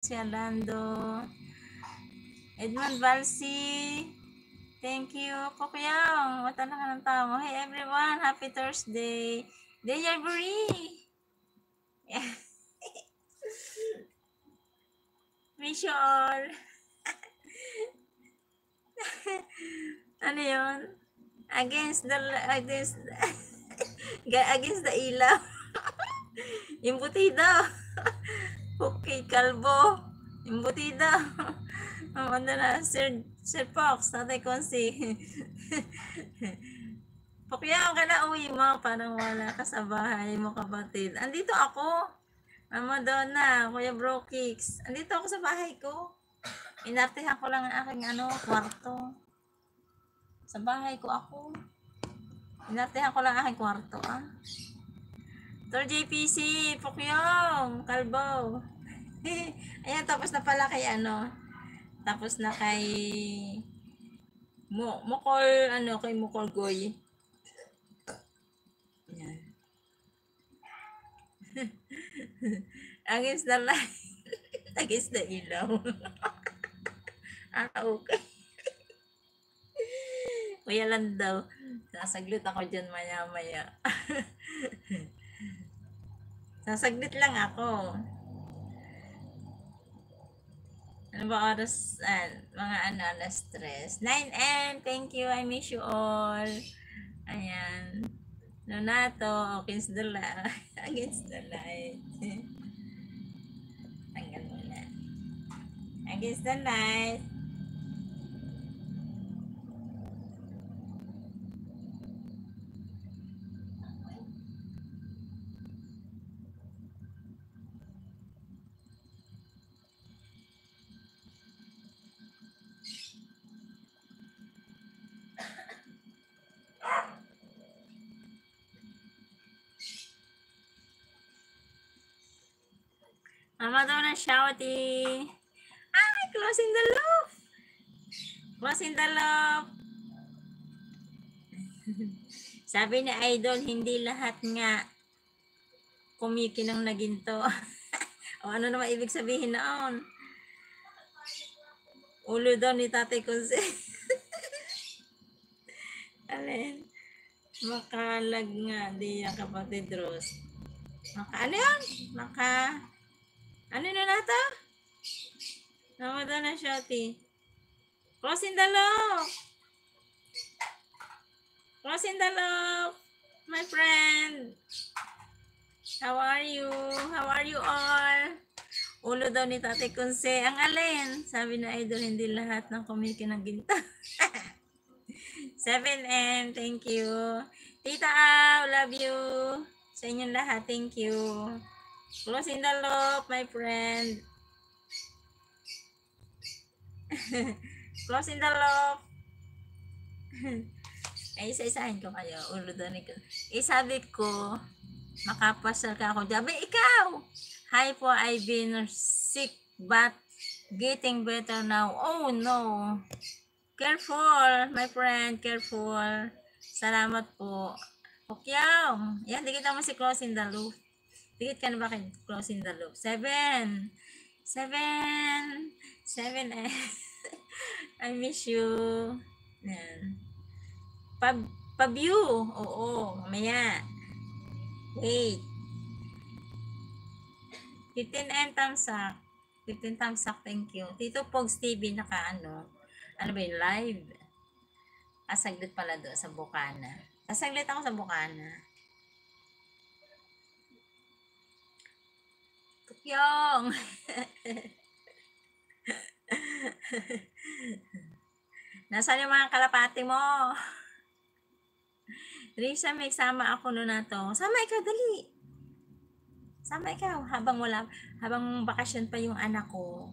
si Alando. Edmond Valsi. Thank you. Pokuyang. Mata na ka ng tao. Hey everyone. Happy Thursday. Deja Buri. Wish you all. Ano yun? Against the ilaw. Imbutido. Okay, kalbo. Imbutido. Ano na, Sir Fox, Tatay Konsi. Pokyaw ka na, uwi mo. Parang wala ka sa bahay mo, kapatid. Andito ako. Mama Donna, Kuya Bro Kicks. Andito ako sa bahay ko. Inartihan ko lang ang aking kwarto. Sa bahay ko ako. Inartihan ko lang ang aking kwarto, Tor JPC, Pokyong, Kalbo. Ayan, tapos na pala kay tapos na kay Mukol, kay Mukol Goy. Ayan. Against the light. Against the ilaw. Okay. Kuya lang daw. Sasaglit ako dyan maya-maya. Sasaglit lang ako. Ano ba oras? Mga alas 3. 9 AM. Thank you. I miss you all. Ayan. Nonato. Against the light. Against the light. Tanggal mo na. Against the light. Mama daw na shouty. Ay, closing the loop. Closing the loop. Sabi ni Idol, hindi lahat nga kumikinang na ginto. O ano naman ibig sabihin noon? Ulo daw ni Tatay Konse. Alin? Makalag nga, di yan kapatid Rose. Ano yun? Ano na nata? Namada na shouty. Closing the loop. Closing the loop. My friend. How are you? How are you all? Ulo daw ni Tatay Konse. Ang alin? Sabi na Idol, hindi lahat ng kumikinang ginta. 7M, thank you. Tita Au, love you. Sa inyong lahat, thank you. Closing the loop, my friend. Closing the loop. Ay, isa-isahin ko kayo. Ulo daw ni sabi ko, makapasal ka ako. Sabi, ikaw! Hi po, I've been sick but getting better now. Oh, no. Careful, my friend. Careful. Salamat po. Pokyaw. Yan, dikit naman si Closing the Loop. Dikit ka na ba kay Closing the Loop? 7. I miss you. Yan. Pa-view. Oo, mamaya. Wait. 15 thumbs up. 15 thumbs up, thank you. Tito Pogs TV, ano ba yung live? Saglit pala doon sa Bukana. Saglit ako sa Bukana. Tukyong! Nasaan yung mga kalapati mo? Risa, may sama ako noon na to. Sama ikaw, dali. Sama ikaw. Habang bakasyon pa yung anak ko.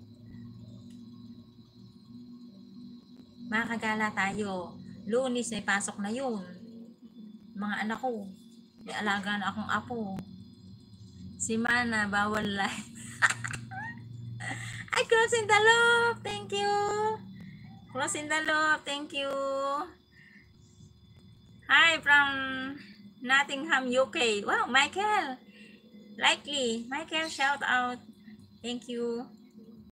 Makakagala tayo. Lunes may pasok na yun. Mga anak ko. May alaga na akong apo. Si Mana, bawal live. Ay, closing the loop. Thank you. Closing the loop. Thank you. Hi from Nottingham, UK. Wow, Michael. Likely. Michael, shout out. Thank you.